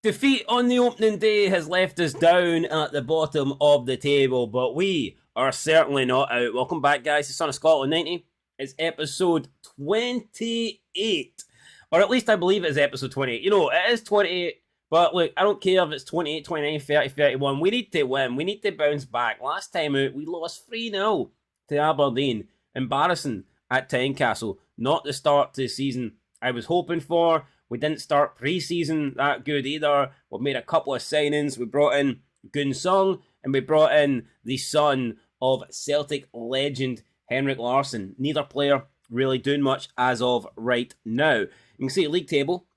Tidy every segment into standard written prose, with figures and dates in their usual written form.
Defeat on the opening day has left us down at the bottom of the table, but we are certainly not out. Welcome back, guys, to Son of Scotland 90. It's episode 28. Or at least I believe it is episode 28. You know, it is 28, but look, I don't care if it's 28, 29, 30, 31. We need to win. We need to bounce back. Last time out, we lost 3-0 to Aberdeen. Embarrassing at Tynecastle. Not the start to the season I was hoping for. We didn't start pre-season that good either. We made a couple of signings. We brought in Gunsung and we brought in the son of Celtic legend Henrik Larsson. Neither player really doing much as of right now. You can see the league table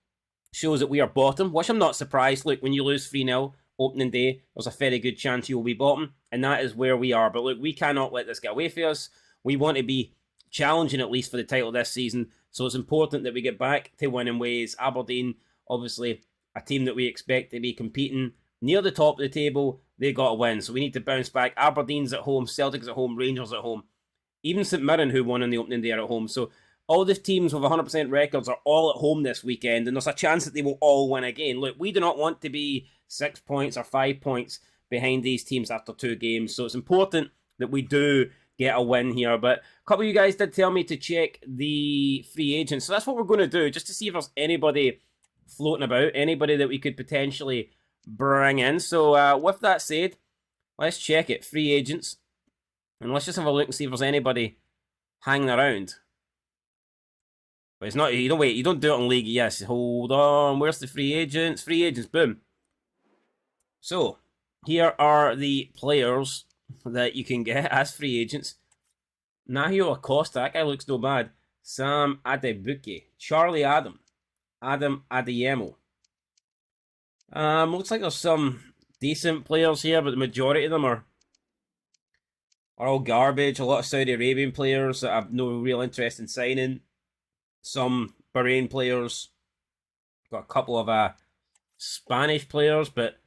shows that we are bottom, which I'm not surprised. Look, when you lose 3-0 opening day, there's a very good chance you will be bottom, and that is where we are. But look, we cannot let this get away from us. We want to be challenging at least for the title this season. So it's important that we get back to winning ways. Aberdeen, obviously, a team that we expect to be competing near the top of the table. They got to win. So we need to bounce back. Aberdeen's at home, Celtic's at home, Rangers at home. Even St Mirren, who won in the opening day, are at home. So all the teams with 100% records are all at home this weekend. And there's a chance that they will all win again. Look, we do not want to be 6 points or 5 points behind these teams after 2 games. So it's important that we do get a win here. But a couple of you guys did tell me to check the free agents, so that's what we're going to do, just to see if there's anybody floating about, anybody that we could potentially bring in. So with that said, let's check it, free agents, and let's just have a look and see if there's anybody hanging around. But it's not, you don't wait, you don't do it on league. Yes, hold on, where's the free agents? Free agents, boom. So here are the players that you can get as free agents. Nahio Acosta, that guy looks no bad. Sam Adebuke, Charlie Adam Adeyemo. Looks like there's some decent players here, but the majority of them are all garbage. A lot of Saudi Arabian players that have no real interest in signing. Some Bahrain players. Got a couple of Spanish players, but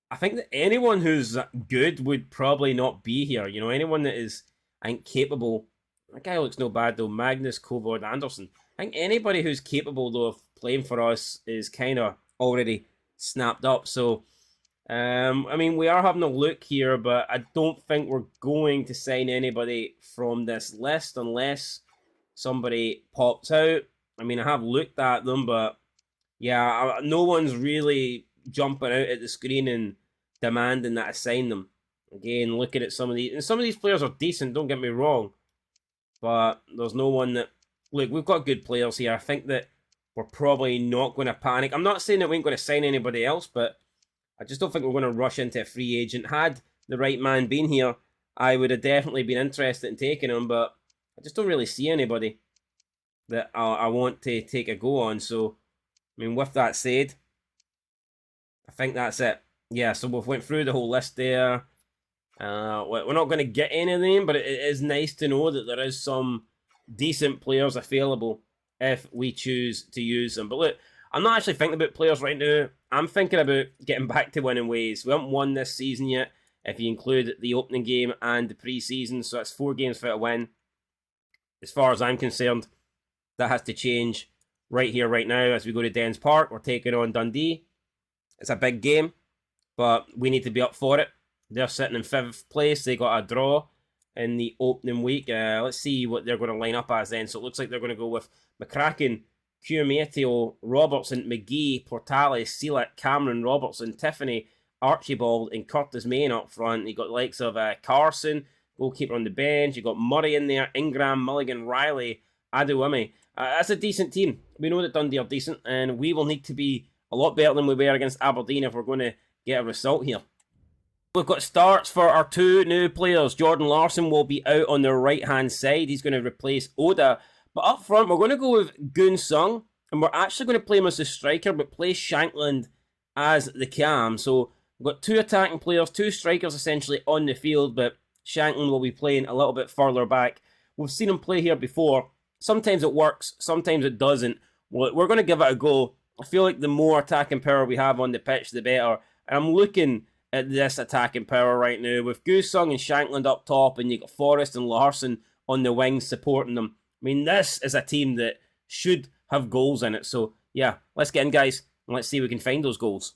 I think that anyone who's good would probably not be here. You know, anyone that is, I think, capable. That guy looks no bad, though. Magnus Kovod Anderson. I think anybody who's capable, though, of playing for us is kind of already snapped up. So, I mean, we are having a look here, but I don't think we're going to sign anybody from this list unless somebody pops out. I mean, I have looked at them, but yeah, no one's really jumping out at the screen and demanding that I sign them. Again, looking at some of these, and some of these players are decent, don't get me wrong, but there's no one that, look, we've got good players here. I think that we're probably not going to panic. I'm not saying that we ain't going to sign anybody else, but I just don't think we're going to rush into a free agent. Had the right man been here, I would have definitely been interested in taking him, but I just don't really see anybody that I want to take a go on. So, I mean, with that said, I think that's it. Yeah, so we've went through the whole list there. We're not going to get any of them, but it is nice to know that there is some decent players available if we choose to use them. But look, I'm not actually thinking about players right now. I'm thinking about getting back to winning ways. We haven't won this season yet, if you include the opening game and the pre-season, so that's 4 games for a win. As far as I'm concerned, that has to change right here, right now, as we go to Dens Park. We're taking on Dundee. It's a big game, but we need to be up for it. They're sitting in 5th place. They got a draw in the opening week. Let's see what they're going to line up as then. So it looks like they're going to go with McCracken, Cumetio, Robertson, McGee, Portales, Sealat, Cameron, Robertson, Tiffany, Archibald, and Curtis Main up front. You got the likes of Carson, goalkeeper on the bench. You got Murray in there, Ingram, Mulligan, Riley, Aduwami. That's a decent team. We know that Dundee are decent, and we will need to be a lot better than we were against Aberdeen if we're going to get a result here. We've got starts for our 2 new players. Jordan Larson will be out on the right-hand side. He's going to replace Oda. But up front, we're going to go with Gunsung, and we're actually going to play him as a striker, but play Shankland as the cam. So we've got 2 attacking players, 2 strikers essentially on the field, but Shankland will be playing a little bit further back. We've seen him play here before. Sometimes it works, sometimes it doesn't. We're going to give it a go. I feel like the more attacking power we have on the pitch, the better. And I'm looking at this attacking power right now with Gusung and Shankland up top, and you got Forrest and Larson on the wings supporting them. I mean, this is a team that should have goals in it. So, yeah, let's get in, guys, and let's see if we can find those goals.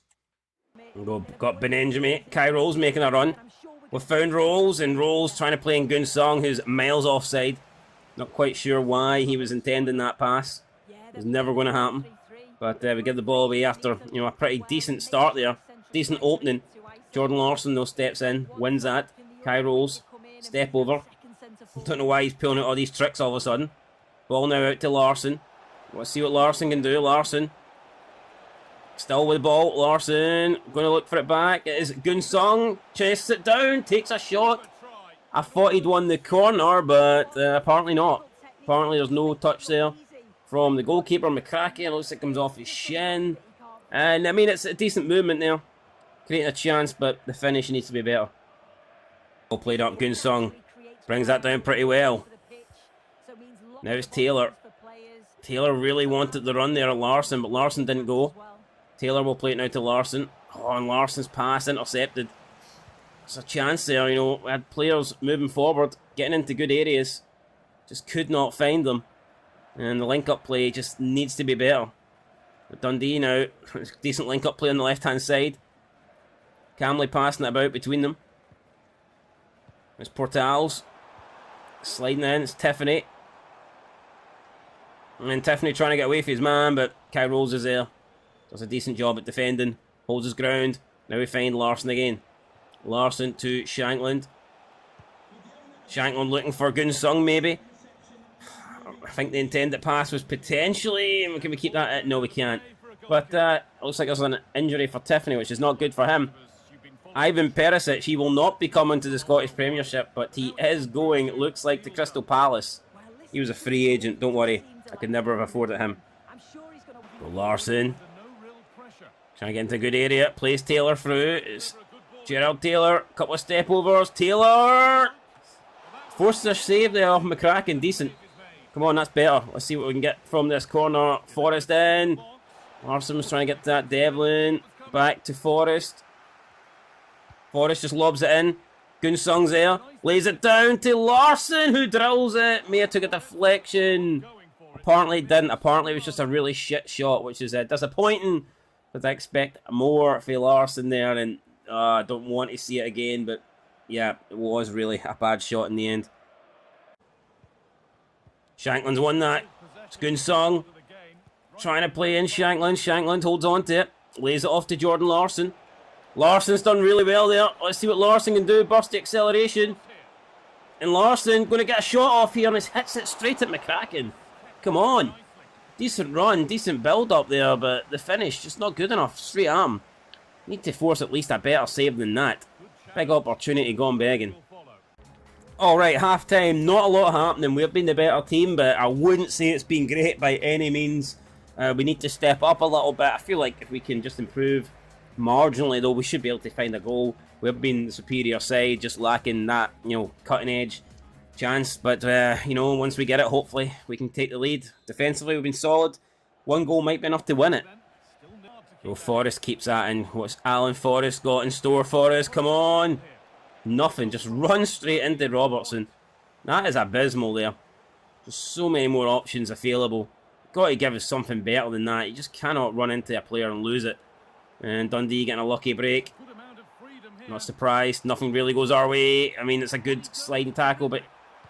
We've got Benenjamin. Kai Rolls making a run. We've found Rolls, and Rolls trying to play in Gunsong, who's miles offside. Not quite sure why he was intending that pass. It was never going to happen. But we give the ball away after, a pretty decent start there. Decent opening. Jordan Larson, though, steps in, wins that. Kai Rolls, step over. Don't know why he's pulling out all these tricks all of a sudden. Ball now out to Larson. Let's see what Larson can do. Larson. Still with the ball. Larson going to look for it back. It is Gunsong. Chests it down. Takes a shot. I thought he'd won the corner, but apparently not. Apparently there's no touch there from the goalkeeper. McCracken. Looks like it comes off his shin. And I mean, it's a decent movement there. Creating a chance, but the finish needs to be better. Well played up. Gunsong brings that down pretty well. Now it's Taylor. Taylor really wanted the run there at Larson, but Larson didn't go. Taylor will play it now to Larson. Oh, and Larson's pass intercepted. It's a chance there, We had players moving forward, getting into good areas. Just could not find them. And the link-up play just needs to be better. But Dundee now, decent link-up play on the left-hand side. Camley passing it about between them. It's Portals. Sliding in, it's Tiffany. And Tiffany trying to get away from his man, but Kai Rolls is there. Does a decent job at defending. Holds his ground. Now we find Larson again. Larson to Shankland. Shankland looking for Gunsong maybe. I think the intended pass was potentially... Can we keep that? No, we can't. But it looks like there's an injury for Tiffany, which is not good for him. Ivan Perisic, he will not be coming to the Scottish Premiership, but he is going, it looks like, to Crystal Palace. He was a free agent, don't worry. I could never have afforded him. Go Larson. Trying to get into a good area. Plays Taylor through. It's Gerald Taylor. Couple of step overs. Taylor! Forced a save there off McCracken. Decent. Come on, that's better. Let's see what we can get from this corner. Forrest in. Larson was trying to get that. Devlin. Back to Forrest. Forrest just lobs it in. Gunsong's there. Lays it down to Larson, who drills it. May have took a deflection. Apparently it didn't. Apparently it was just a really shit shot, which is disappointing. But I expect more for Larson there, and I don't want to see it again. But yeah, it was really a bad shot in the end. Shankland's won that. It's Gunsong. Trying to play in Shankland. Shankland holds on to it. Lays it off to Jordan Larson. Larson's done really well there. Let's see what Larson can do. Burst the acceleration. And Larson going to get a shot off here, and he hits it straight at McCracken. Come on. Decent run, decent build up there, but the finish just not good enough. Straight arm. Need to force at least a better save than that. Big opportunity gone begging. Alright, half time. Not a lot happening. We've been the better team, but I wouldn't say it's been great by any means. We need to step up a little bit. I feel like if we can just improve marginally, though, we should be able to find a goal. We've been the superior side, just lacking that, cutting edge chance. But, once we get it, hopefully we can take the lead. Defensively, we've been solid. One goal might be enough to win it. So Forrest keeps that in. What's Alan Forrest got in store for us? Come on. Nothing. Just run straight into Robertson. That is abysmal there. There's so many more options available. Got to give us something better than that. You just cannot run into a player and lose it. And Dundee getting a lucky break. Not surprised. Nothing really goes our way. I mean, it's a good sliding tackle, but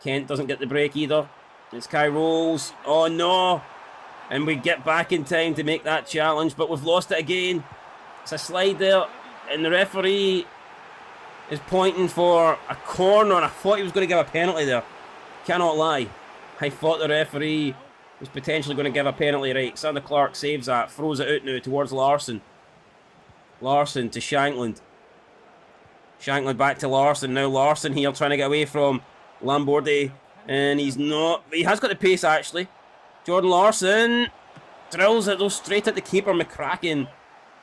Kent doesn't get the break either. It's Kai Rolls. Oh, no. And we get back in time to make that challenge, but we've lost it again. It's a slide there, and the referee is pointing for a corner. I thought he was going to give a penalty there. Cannot lie. I thought the referee was potentially going to give a penalty, right? Sander Clark saves that, throws it out now towards Larson. Larson to Shankland. Shankland back to Larson. Now Larson here trying to get away from Lambordi. And he's not... He has got the pace, actually. Jordan Larson drills it, though, straight at the keeper. McCracken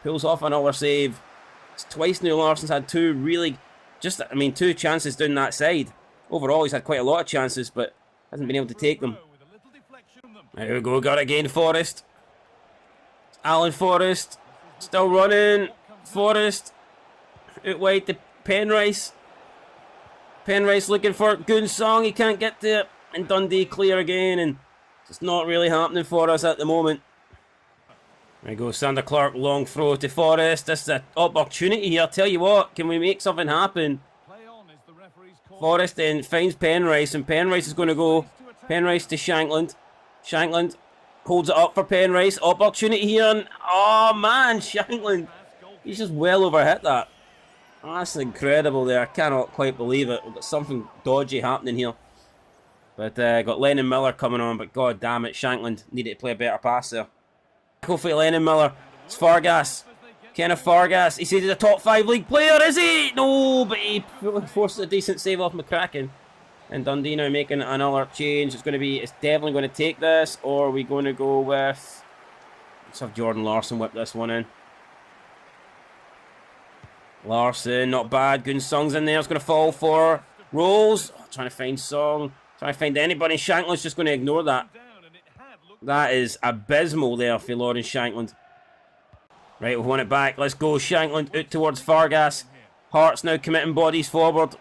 pulls off another save. It's twice now Larson's had two really... two chances down that side. Overall, he's had quite a lot of chances, but hasn't been able to take them. There we go. Got it again, Forrest. Alan Forrest. Still running. Forrest. Out wide to Penrice. Penrice looking for Gunsong. He can't get to it. And Dundee clear again. And it's not really happening for us at the moment. There we go, Sander Clark, long throw to Forrest. This is an opportunity here. Tell you what, can we make something happen? Forrest then finds Penrice, and Penrice is going to go. Penrice to Shankland. Shankland holds it up for Penrice. Opportunity here, and oh man, Shankland. He's just well overhit that. Oh, that's incredible there. I cannot quite believe it. We've got something dodgy happening here. But got Lennon Miller coming on, but god damn it, Shankland needed to play a better pass there. Hopefully Lennon Miller. It's Fargas. Kenneth Fargas. He's a top 5 league player, is he? No, but he forced a decent save off McCracken. And Dundee now making another change. It's definitely going to take this, or are we going to go with... Let's have Jordan Larson whip this one in. Larson, not bad. Gun Song's in there. It's going to fall for Rolls. Oh, trying to find Song. Trying to find anybody. Shankland's just going to ignore that. That is abysmal there for Lawrence Shankland. Right, we've won it back. Let's go. Shankland out towards Fargas. Hearts now committing bodies forward.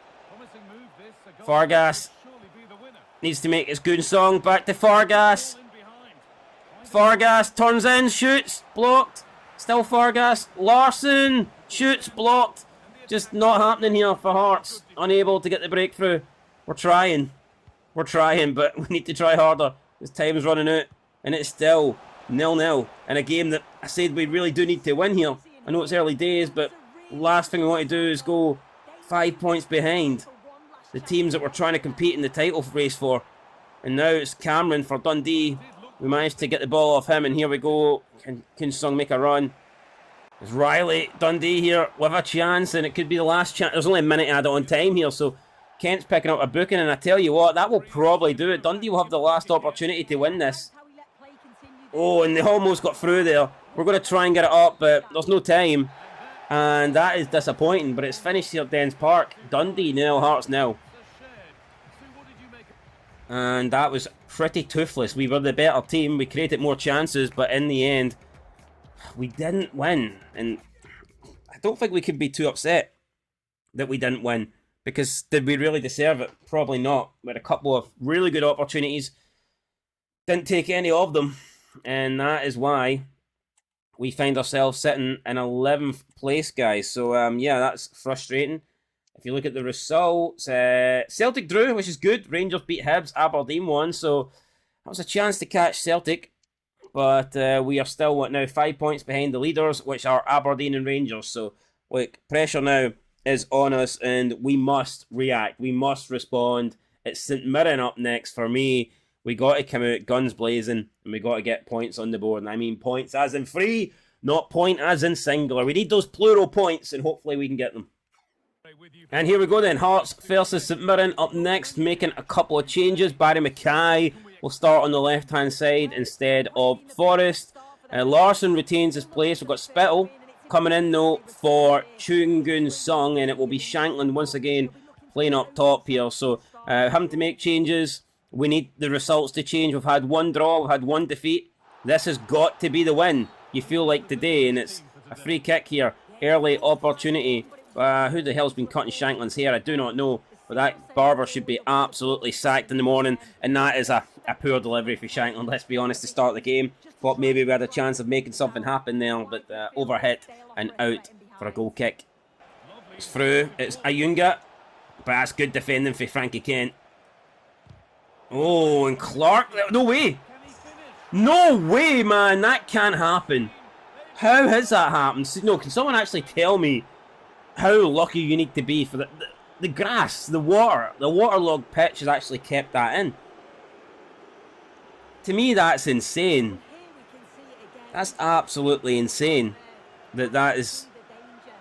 Fargas needs to make his good song. Back to Fargas. Fargas turns in, shoots, blocked. Still Fargas. Larson shoots, blocked. Just not happening here for Hearts. Unable to get the breakthrough. We're trying, but we need to try harder. This time's running out, and it's still 0-0 in a game that I said we really do need to win here. I know it's early days, but last thing we want to do is go 5 points behind the teams that we're trying to compete in the title race for. And now it's Cameron for Dundee. We managed to get the ball off him, and here we go. Can Kunsung make a run? There's Riley, Dundee here with a chance, and it could be the last chance. There's only a minute added on time here, so Kent's picking up a booking, and I tell you what, that will probably do it. Dundee will have the last opportunity to win this. Oh, and they almost got through there. We're going to try and get it up, but there's no time. And that is disappointing, but it's finished here at Dens Park. Dundee 0, Hearts 0. And that was pretty toothless. We were the better team. We created more chances, but in the end, we didn't win. And I don't think we could be too upset that we didn't win. Because did we really deserve it? Probably not. We had a couple of really good opportunities. Didn't take any of them. And that is why we find ourselves sitting in 11th place, guys. So, yeah, that's frustrating. If you look at the results, Celtic drew, which is good. Rangers beat Hibs, Aberdeen won. So, that was a chance to catch Celtic. But we are still, what now, 5 points behind the leaders, which are Aberdeen and Rangers. So, look, pressure now is on us, and we must react. We must respond. It's St Mirren up next. For me, we got to come out guns blazing, and we got to get points on the board. And I mean points as in free, not point as in singular. We need those plural points, and hopefully we can get them. And here we go then. Hearts versus St Mirren up next, making a couple of changes. Barry Mackay will start on the left-hand side instead of Forrest. Larson retains his place. We've got Spittle coming in though for Chungun Sung, and it will be Shankland once again playing up top here. So having to make changes. We need the results to change. We've had one draw, we've had one defeat. This has got to be the win, you feel like today, and it's a free kick here. Early opportunity. Who the hell's been cutting Shankland's hair? I do not know. But that barber should be absolutely sacked in the morning, and that is a poor delivery for Shankland, let's be honest, to start the game. Thought maybe we had a chance of making something happen there, but overhit and out for a goal kick. It's through, it's Ayunga, but that's good defending for Frankie Kent. Oh, and Clark, no way! No way, man, that can't happen. How has that happened? No, can someone actually tell me how lucky you need to be for the grass, the waterlogged pitch has actually kept that in? To me, that's insane. That's absolutely insane that is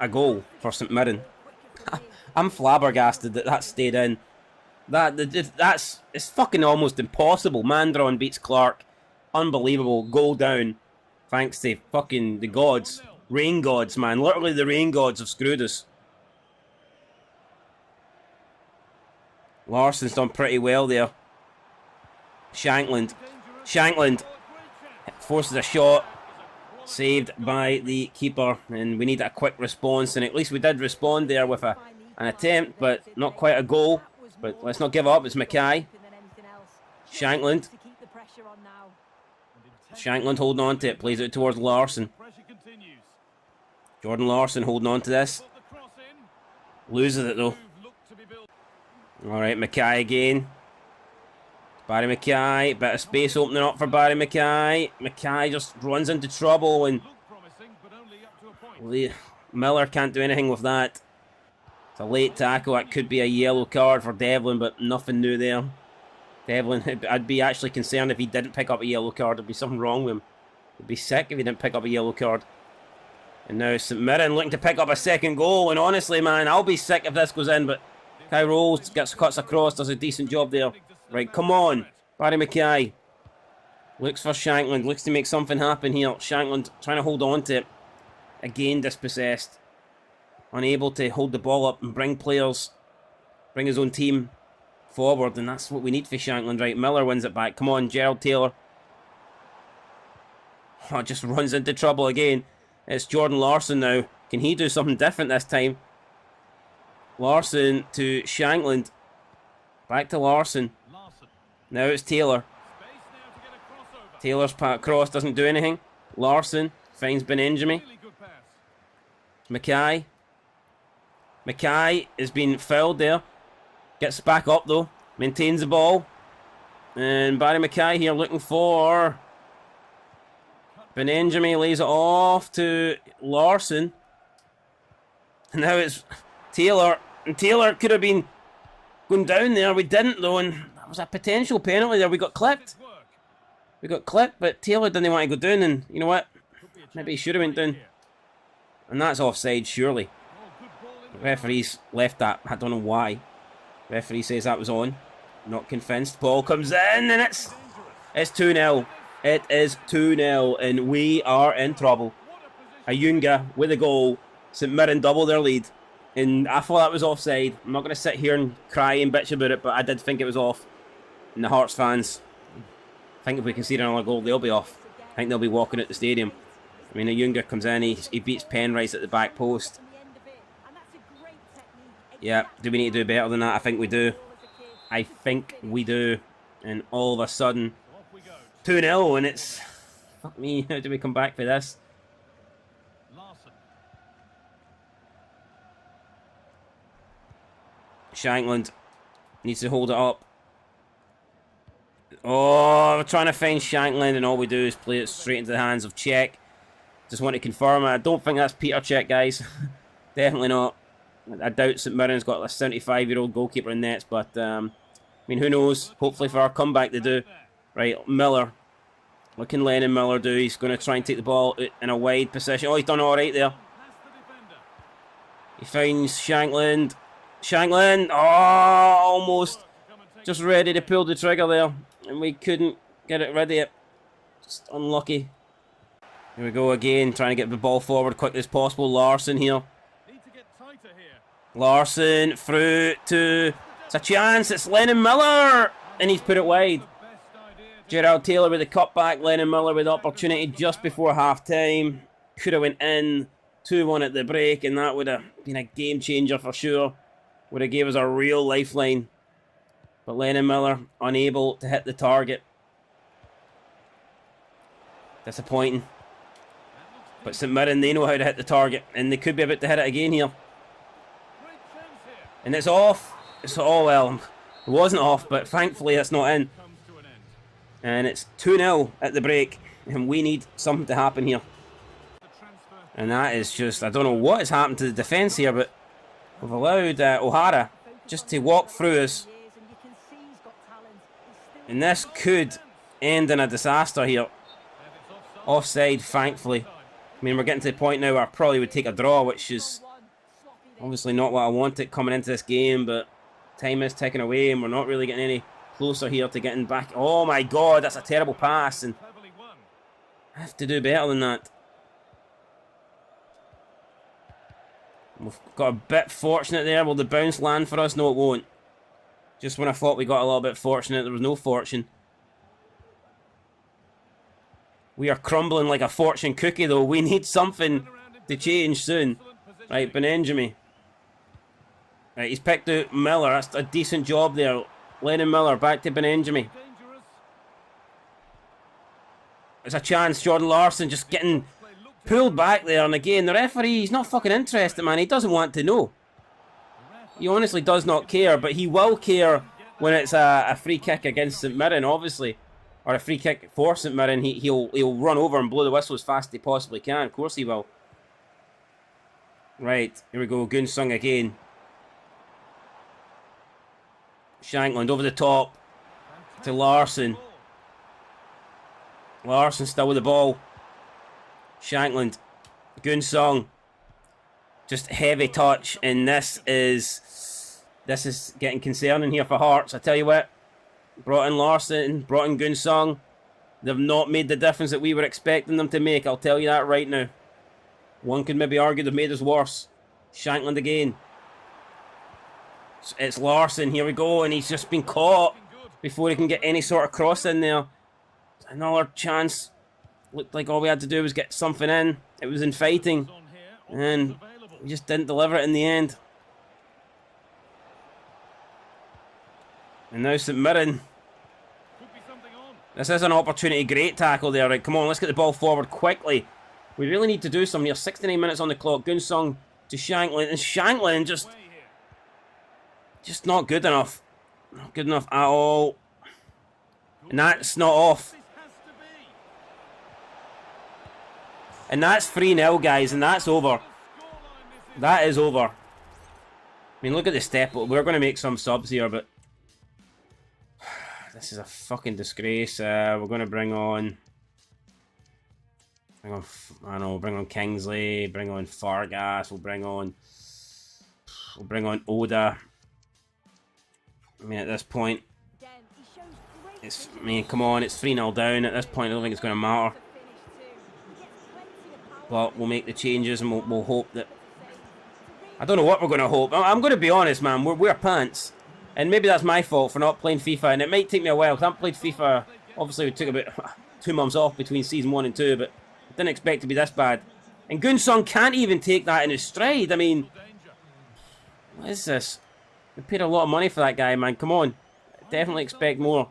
a goal for St Mirren. I'm flabbergasted that stayed in. It's fucking almost impossible. Mandron beats Clark. Unbelievable. Goal down. Thanks to fucking the gods. Rain gods, man. Literally the rain gods have screwed us. Larson's done pretty well there. Shankland forces a shot. Saved by the keeper. And we need a quick response. And at least we did respond there with an attempt, but not quite a goal. But let's not give up. It's Mackay. Shankland. Shankland holding on to it. Plays it towards Larson. Jordan Larson holding on to this. Loses it though. Alright, Mackay again. Barry Mackay. Bit of space opening up for Barry Mackay. Mackay just runs into trouble and Miller can't do anything with that. It's a late tackle. That could be a yellow card for Devlin, but nothing new there. Devlin, I'd be actually concerned if he didn't pick up a yellow card. There'd be something wrong with him. He'd be sick if he didn't pick up a yellow card. And now St Mirren looking to pick up a second goal. And honestly, man, I'll be sick if this goes in. But Kai Rolls cuts across, does a decent job there. Right, come on. Barry Mackay. Looks for Shankland. Looks to make something happen here. Shankland trying to hold on to it. Again, dispossessed. Unable to hold the ball up and bring his own team forward. And that's what we need for Shankland. Right, Miller wins it back. Come on, Gerald Taylor. Oh, just runs into trouble again. It's Jordan Larson now. Can he do something different this time? Larson to Shankland. Back to Larson. Now it's Taylor. Taylor's cross doesn't do anything. Larson finds Benenjami. Mackay. Mackay has been fouled there. Gets back up though. Maintains the ball. And Barry Mackay here looking for Benenjami. Lays it off to Larson. And now it's Taylor. And Taylor could have been going down there. We didn't though. And that was a potential penalty there. We got clipped. But Taylor didn't want to go down. And you know what? Maybe he should have went down. And that's offside, surely. The referee's left that. I don't know why. The referee says that was on. Not convinced. Ball comes in and it's 2-0. It is 2-0 and we are in trouble. Ayunga with a goal. St Mirren double their lead. And I thought that was offside. I'm not going to sit here and cry and bitch about it, but I did think it was off. And the Hearts fans, I think if we concede another goal, they'll be off. I think they'll be walking out the stadium. I mean, Ayunga comes in, he beats Penrice at the back post. Yeah, do we need to do better than that? I think we do. I think we do. And all of a sudden, 2-0 and it's... Fuck me, how do we come back for this? Shankland needs to hold it up. Oh, we're trying to find Shankland and all we do is play it straight into the hands of Cech. Just want to confirm, I don't think that's Peter Cech, guys. Definitely not. I doubt St Mirren's got a 75-year-old goalkeeper in nets, but I mean, who knows? Hopefully for our comeback they do. Right, Miller. What can Lennon Miller do? He's going to try and take the ball out in a wide position. Oh, he's done all right there. He finds Shankland. Shankland. Oh, almost. Just ready to pull the trigger there. And we couldn't get it ready. Just unlucky. Here we go again, trying to get the ball forward quickly as possible. Larson here. Larson through to... It's a chance, it's Lennon Miller! And he's put it wide. Gerald Taylor with the cutback, Lennon Miller with the opportunity just before half-time. Could have went in, 2-1 at the break, and that would have been a game changer for sure. Would have gave us a real lifeline. But Lennon Miller unable to hit the target. Disappointing. But St Mirren, they know how to hit the target, and they could be about to hit it again here. And it's off. It's all well. It wasn't off, but thankfully it's not in. And it's 2-0 at the break, and we need something to happen here. And that is just, I don't know what has happened to the defence here, but we've allowed O'Hara just to walk through us. And this could end in a disaster here. Offside, thankfully. I mean, we're getting to the point now where I probably would take a draw, which is obviously not what I wanted coming into this game, but time is ticking away and we're not really getting any closer here to getting back. Oh my god, that's a terrible pass, and I have to do better than that. We've got a bit fortunate there. Will the bounce land for us? No, it won't. Just when I thought we got a little bit fortunate, there was no fortune. We are crumbling like a fortune cookie, though. We need something to change soon. Right, Benenjami. Right, he's picked out Miller. That's a decent job there. Lennon Miller, back to Benenjami. It's a chance. Jordan Larson just getting pulled back there. And again, the referee, he's not fucking interested, man. He doesn't want to know. He honestly does not care, but he will care when it's a free kick against St Mirren, obviously. Or a free kick for St Mirren. He'll run over and blow the whistle as fast as he possibly can. Of course he will. Right, here we go. Gunsung again. Shankland over the top to Larson. Larson still with the ball. Shankland. Gunsung. Just heavy touch, and this is getting concerning here for Hearts. I tell you what, brought in Larson, brought in Gunsung. They've not made the difference that we were expecting them to make. I'll tell you that right now. One could maybe argue they've made us worse. Shankland again. It's Larson. Here we go, and he's just been caught before he can get any sort of cross in there. Another chance. Looked like all we had to do was get something in. It was in fighting, and we just didn't deliver it in the end. And now St Mirren. This is an opportunity. Great tackle there. Right, come on, let's get the ball forward quickly. We really need to do something here. 69 minutes on the clock. Gunsung to Shankland. And Shankland just not good enough. Not good enough at all. And that's not off. And that's 3-0, guys, and that's over. That is over. I mean, look at the step. We're going to make some subs here, but this is a fucking disgrace. We're going to bring on, I don't know, bring on Kingsley, bring on Fargas, we'll bring on Oda. I mean, at this point, come on, it's 3-0 down. At this point, I don't think it's going to matter. But we'll make the changes, and we'll hope that... I don't know what we're going to hope. I'm going to be honest, man. We're pants. And maybe that's my fault for not playing FIFA. And it might take me a while, because I haven't played FIFA... Obviously, we took about 2 months off between Season 1 and 2, but I didn't expect it to be this bad. And Gunsung can't even take that in his stride. I mean... What is this? We paid a lot of money for that guy, man. Come on. Definitely expect more.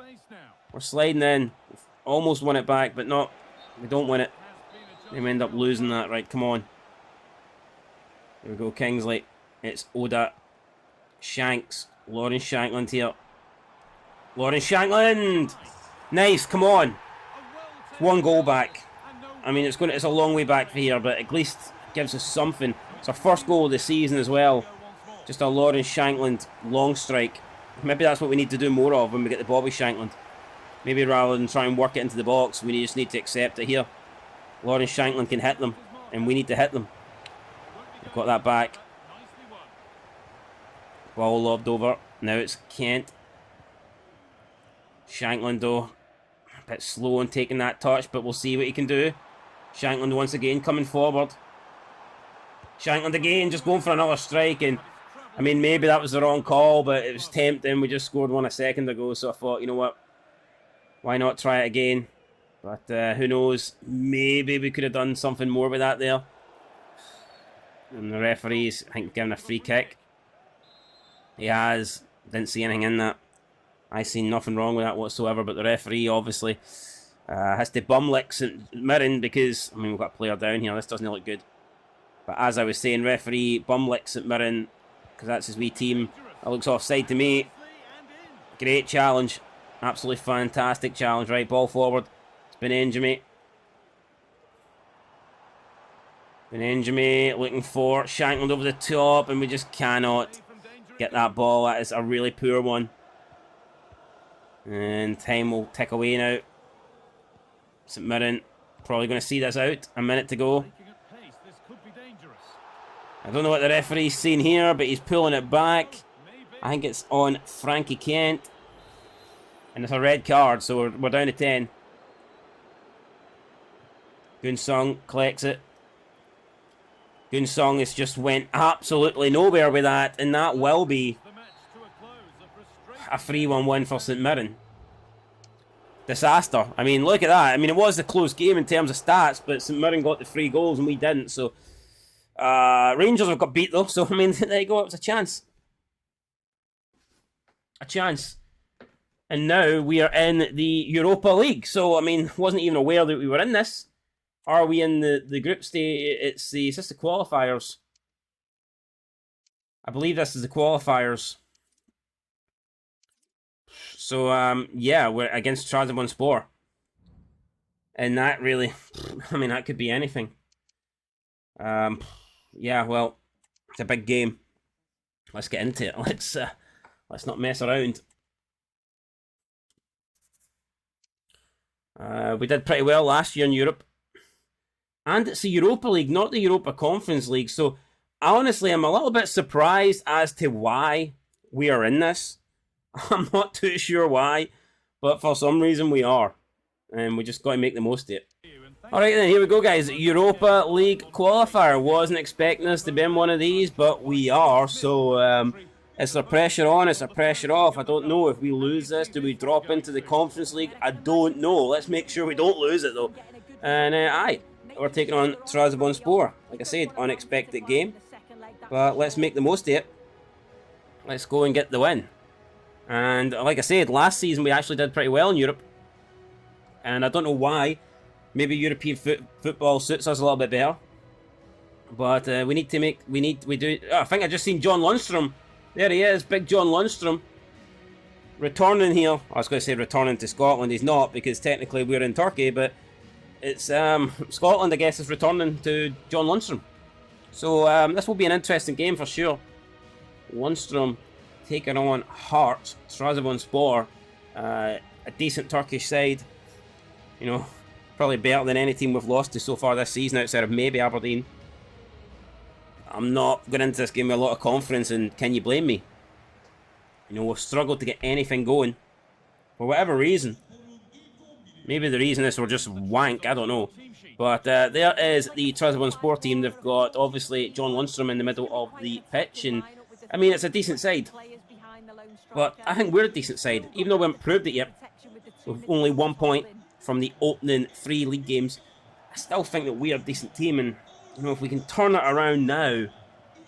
We're sliding in. We've almost won it back, but not... We don't win it. We end up losing that. Right, come on. Here we go, Kingsley. It's Oda. Shanks. Lawrence Shankland here. Lawrence Shankland! Nice, come on. 1 goal back. I mean, it's a long way back for here, but at least it gives us something. It's our first goal of the season as well. Just a Lawrence Shankland long strike. Maybe that's what we need to do more of when we get the Bobby Shankland. Maybe rather than try and work it into the box, we just need to accept it here. Lawrence Shankland can hit them, and we need to hit them. We've got that back. Ball lobbed over. Now it's Kent. Shankland, though, a bit slow on taking that touch, but we'll see what he can do. Shankland once again coming forward. Shankland again, just going for another strike, and I mean, maybe that was the wrong call, but it was tempting. We just scored one a second ago, so I thought, you know what? Why not try it again? But who knows? Maybe we could have done something more with that there. And the referee's, I think, given a free kick. He has. Didn't see anything in that. I seen nothing wrong with that whatsoever, but the referee obviously has to bum lick St Mirren because, I mean, we've got a player down here. This doesn't look good. But as I was saying, referee bum lick St Mirren because that's his wee team. That looks offside to me. Great challenge. Absolutely fantastic challenge. Right, ball forward. Benenjami. Benenjami looking for Shankland over the top, and we just cannot get that ball. That is a really poor one. And time will tick away now. St Mirren probably going to see this out. A minute to go. I don't know what the referee's saying here, but he's pulling it back. I think it's on Frankie Kent. And it's a red card, so we're down to 10. Gunsung collects it. Gunsung has just went absolutely nowhere with that, and that will be a 3-1 win for St Mirren. Disaster. I mean, look at that. I mean, it was a close game in terms of stats, but St Mirren got the 3 goals and we didn't, so... Rangers have got beat though, so I mean, there you go, it was a chance. A chance. And now we are in the Europa League. So, I mean, wasn't even aware that we were in this. Are we in the group stage? It's the qualifiers. I believe this is the qualifiers. So, yeah, we're against Trabzonspor. And that really, I mean, that could be anything. Yeah, well, it's a big game. Let's get into it. Let's not mess around. We did pretty well last year in Europe. And it's the Europa League, not the Europa Conference League. So, honestly, I'm a little bit surprised as to why we are in this. I'm not too sure why, but for some reason we are. And we just got to make the most of it. Alright then, here we go guys. Europa League qualifier. Wasn't expecting us to be in one of these, but we are. So, is there pressure on? Is there pressure off? I don't know. If we lose this, do we drop into the Conference League? I don't know. Let's make sure we don't lose it though. And aye, we're taking on Trabzonspor. Like I said, unexpected game. But let's make the most of it. Let's go and get the win. And like I said, last season we actually did pretty well in Europe. And I don't know why. Maybe European football suits us a little bit better. But we need to make... I think I just seen John Lundstrom. There he is, big John Lundstrom. Returning here. I was going to say returning to Scotland. He's not, because technically we're in Turkey. But it's Scotland, I guess, is returning to John Lundstrom. So this will be an interesting game for sure. Lundstrom taking on Hearts, Trabzonspor, a decent Turkish side. You know, probably better than any team we've lost to so far this season, outside of maybe Aberdeen. I'm not going into this game with a lot of confidence, and can you blame me? You know, we've struggled to get anything going. For whatever reason. Maybe the reason is we're just wank, I don't know. But there is the Trabzonspor team. They've got, obviously, John Lundstrom in the middle of the pitch, and I mean, it's a decent side. But I think we're a decent side. Even though we haven't proved it yet, with only 1 point from the opening 3 league games, I still think that we're a decent team. And, you know, if we can turn it around now,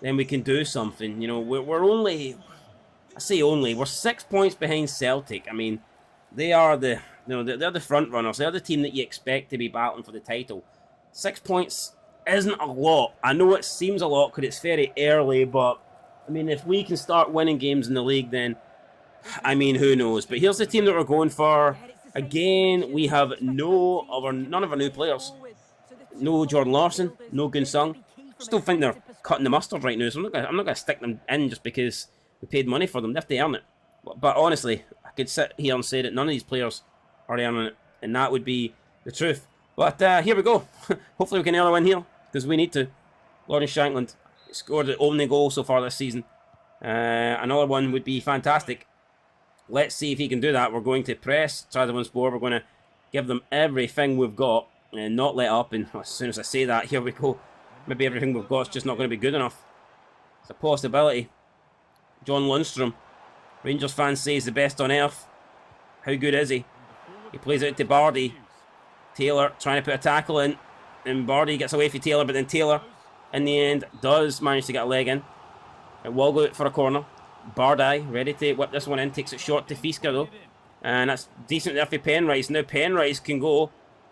then we can do something. You know, we're only... I say only. We're 6 points behind Celtic. I mean, they are the... You know, they're the front runners. They're the team that you expect to be battling for the title. 6 points isn't a lot. I know it seems a lot because it's very early, but... I mean, if we can start winning games in the league, then, I mean, who knows? But here's the team that we're going for. Again, we have none of our new players. No Jordan Larson, no Gunsung. Still think they're cutting the mustard right now, so I'm not gonna stick them in just because we paid money for them. They have to earn it. But honestly, I could sit here and say that none of these players are earning it, and that would be the truth. But here we go. Hopefully we can earn a win here, because we need to. Lawrence Shankland scored the only goal so far this season. Another one would be fantastic. Let's see if he can do that. We're going to press Trabzonspor. We're going to give them everything we've got and not let up. And as soon as I say that, here we go. Maybe everything we've got is just not going to be good enough. It's a possibility. John Lundstrom. Rangers fans say he's the best on earth. How good is he? He plays out to Bardi. Taylor trying to put a tackle in. And Bardi gets away from Taylor, but then Taylor, in the end, does manage to get a leg in. It will go out for a corner. Bardi, ready to whip this one in, takes it short to Fiska though. And that's decent there for Penrice. Now Penrice can go.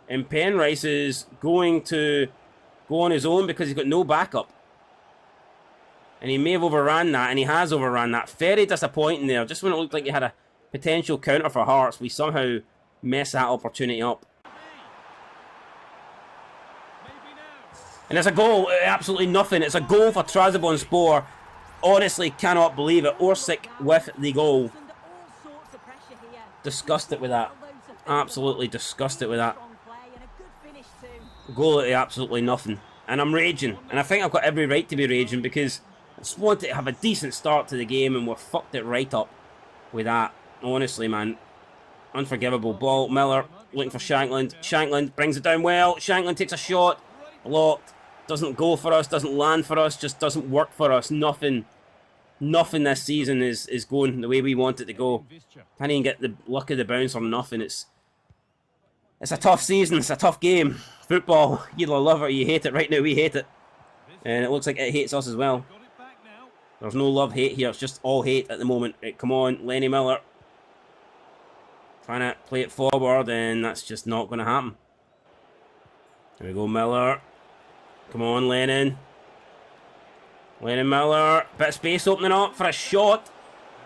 And Penrice is going to go on his own because he's got no backup. And he may have overran that, and he has overran that. Very disappointing there. Just when it looked like he had a potential counter for Hearts, we somehow messed that opportunity up. And it's a goal, absolutely nothing. It's a goal for Trabzonspor. Honestly, cannot believe it. Orsic with the goal. Disgusted with that. Absolutely disgusted with that. Goal at absolutely nothing. And I'm raging. And I think I've got every right to be raging because I just wanted to have a decent start to the game and we've fucked it right up with that. Honestly, man. Unforgivable. Ball, Miller looking for Shankland. Shankland brings it down well. Shankland takes a shot. Blocked. Doesn't go for us, doesn't land for us, just doesn't work for us. Nothing this season is going the way we want it to go. Can't even get the luck of the bounce or nothing. It's a tough season, it's a tough game. Football, you either love it or you hate it. Right now we hate it. And it looks like it hates us as well. There's no love-hate here, it's just all hate at the moment. Right, come on, Lenny Miller. trying to play it forward, and that's just not going to happen. There we go, Miller. Come on, Lennon. Lennon Miller. Bit of space opening up for a shot.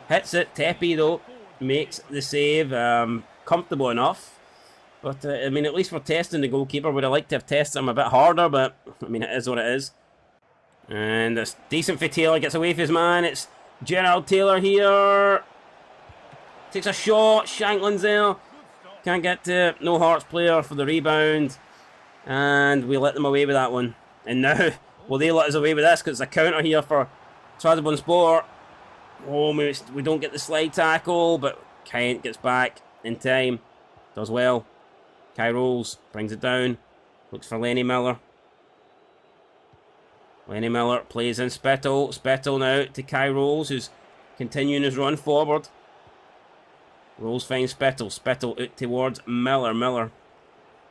Hits it. Tepe, though, makes the save. Comfortable enough. But, I mean, at least we're testing the goalkeeper. Would have liked to have tested him a bit harder, but, I mean, it is what it is. And it's decent for Taylor. Gets away from his man. It's Gerald Taylor here. Takes a shot. Shanklin's there. Can't get to No Hearts player for the rebound. And we let them away with that one. And now, will they let us away with this? Because it's a counter here for Trabzonspor. Oh, we don't get the slide tackle, but Kent gets back in time. Does well. Kai rolls, brings it down. Looks for Lenny Miller. Lenny Miller plays in Spittle. Spittle now to Kai Rolls, who's continuing his run forward. Rolls finds Spittle. Spittle out towards Miller. Miller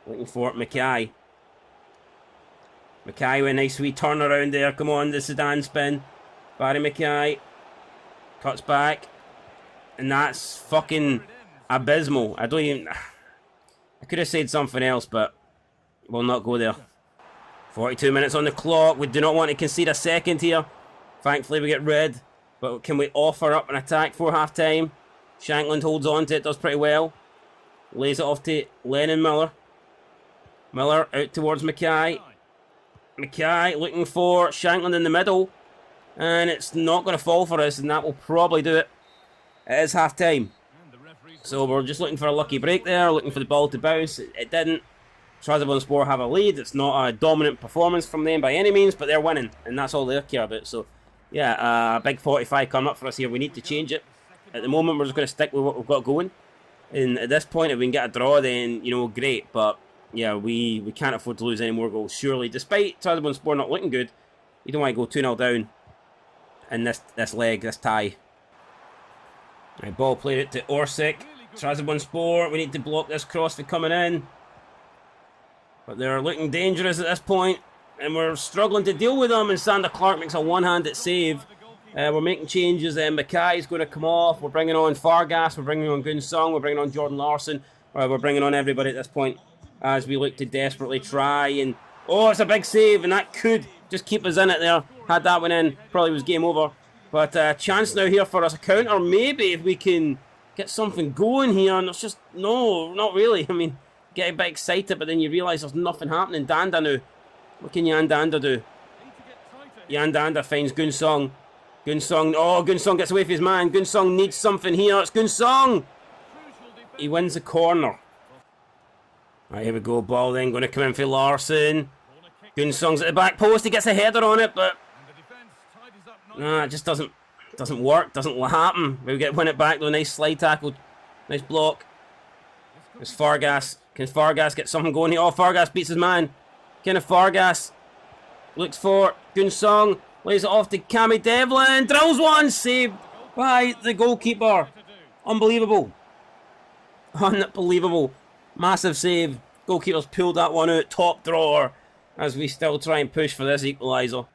looking for Mackay. Mackay with a nice wee turnaround there. Come on, the Sedan spin. Barry Mackay cuts back. And that's fucking abysmal. I don't even... I could have said something else, but we'll not go there. 42 minutes on the clock. We do not want to concede a second here. Thankfully, we get rid. But can we offer up an attack for half-time? Shankland holds on to it, does pretty well. Lays it off to Lennon Miller. Miller out towards Mackay. Mackay looking for Shankland in the middle. And it's not going to fall for us, and that will probably do it. It is half-time. So we're just looking for a lucky break there, looking for the ball to bounce. It didn't. Trabzonspor have a lead. It's not a dominant performance from them by any means, but they're winning, and that's all they care about. So, yeah, big 45 coming up for us here. We need to change it. At the moment, we're just going to stick with what we've got going. And at this point, if we can get a draw, then, you know, great. But, yeah, we can't afford to lose any more goals, surely. Despite Trabzonspor not looking good, you don't want to go 2-0 down in this leg, this tie. Right, ball played it to Orsic. Trabzonspor, we need to block this cross for coming in. But they're looking dangerous at this point, and we're struggling to deal with them, and Sander Clark makes a one-handed save. We're making changes, and Mackay's going to come off. We're bringing on Fargas, we're bringing on Gunsung, we're bringing on Jordan Larson. We're bringing on everybody at this point as we look to desperately try. And oh, it's a big save, and that could just keep us in it there. Had that one in, probably was game over. But chance now here for us, a counter. Maybe if we can get something going here, and it's just, no, not really. I mean, get a bit excited, but then you realise there's nothing happening. Danda now. What can Yan Danda do? Yan Danda finds Gunsung. Gunsung, oh, Gunsung gets away from his man. Gunsung needs something here. It's Gunsung! He wins the corner. Right, here we go. Ball then going to come in for Larson. Gunsung's at the back post. He gets a header on it, but nah, it just doesn't work. Doesn't happen. We win it back though. Nice slide tackle. Nice block. There's Fargas. Can Fargas get something going here? Oh, Fargas beats his man. Kenneth Fargas looks for Gunsung. Lays it off to Cammy Devlin. Drills one. Saved by the goalkeeper. Unbelievable. Unbelievable. Massive save. Goalkeeper's pulled that one out. Top drawer. As we still try and push for this equaliser.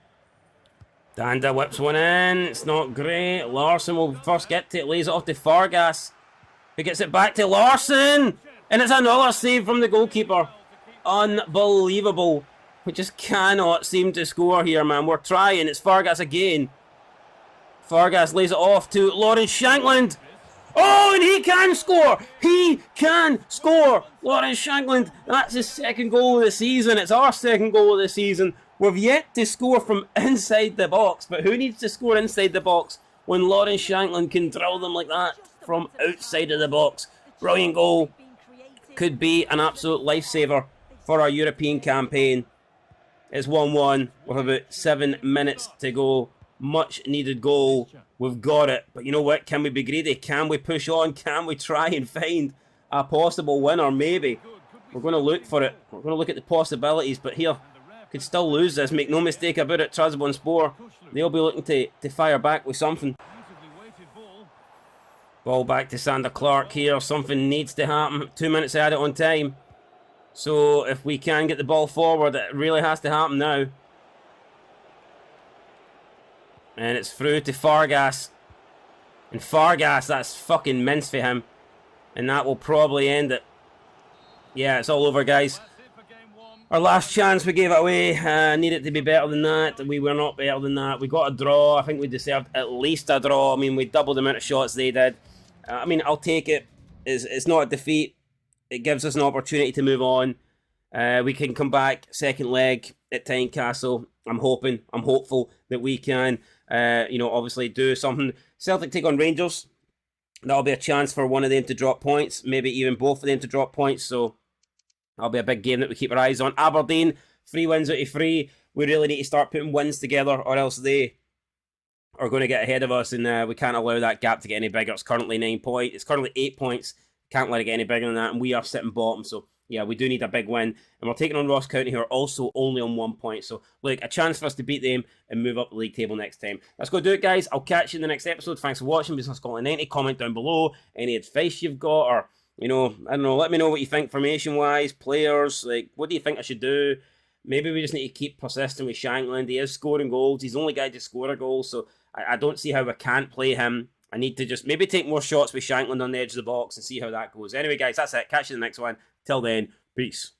Danda whips one in. It's not great. Larson will first get to it. Lays it off to Fargas. Who gets it back to Larson. And it's another save from the goalkeeper. Unbelievable. We just cannot seem to score here, man. We're trying. It's Fargas again. Fargas lays it off to Lawrence Shankland. Oh, and he can score. He can score. Lawrence Shankland. That's his second goal of the season. It's our second goal of the season. We've yet to score from inside the box. But who needs to score inside the box when Lawrence Shankland can drill them like that from outside of the box? Brilliant goal. Could be an absolute lifesaver for our European campaign. It's 1-1 with about 7 minutes to go. Much needed goal. We've got it. But you know what? Can we be greedy? Can we push on? Can we try and find a possible winner? Maybe. We're going to look for it. We're going to look at the possibilities. But here, could still lose this. Make no mistake about it. Trabzonspor, they'll be looking to fire back with something. Ball back to Sander Clark here. Something needs to happen. 2 minutes added on time. So if we can get the ball forward, it really has to happen now. And it's through to Fargas. And Fargas, that's fucking mince for him. And that will probably end it. Yeah, it's all over, guys. Our last chance, we gave it away. Needed to be better than that. We were not better than that. We got a draw. I think we deserved at least a draw. I mean, we doubled the amount of shots they did. I mean, I'll take it. It's not a defeat. It gives us an opportunity to move on. We can come back second leg at Tynecastle. I'm hopeful that we can, obviously do something. Celtic take on Rangers. That'll be a chance for one of them to drop points, maybe even both of them to drop points. So that'll be a big game that we keep our eyes on. Aberdeen, 3 wins out of 3. We really need to start putting wins together, or else they are going to get ahead of us, and we can't allow that gap to get any bigger. It's currently 9 points. It's currently 8 points. Can't let it get any bigger than that, and we are sitting bottom. So yeah, we do need a big win, and we're taking on Ross County, who are also only on 1 point. So look, a chance for us to beat them and move up the league table next time. Let's go do it, guys. I'll catch you in the next episode. Thanks for watching. Business Scotland 90. Comment down below any advice you've got, or I don't know. Let me know what you think formation-wise, players. Like, what do you think I should do? Maybe we just need to keep persisting with Shankland. He is scoring goals. He's the only guy to score a goal, so I don't see how I can't play him. I need to just maybe take more shots with Shankland on the edge of the box and see how that goes. Anyway, guys, that's it. Catch you in the next one. Till then, peace.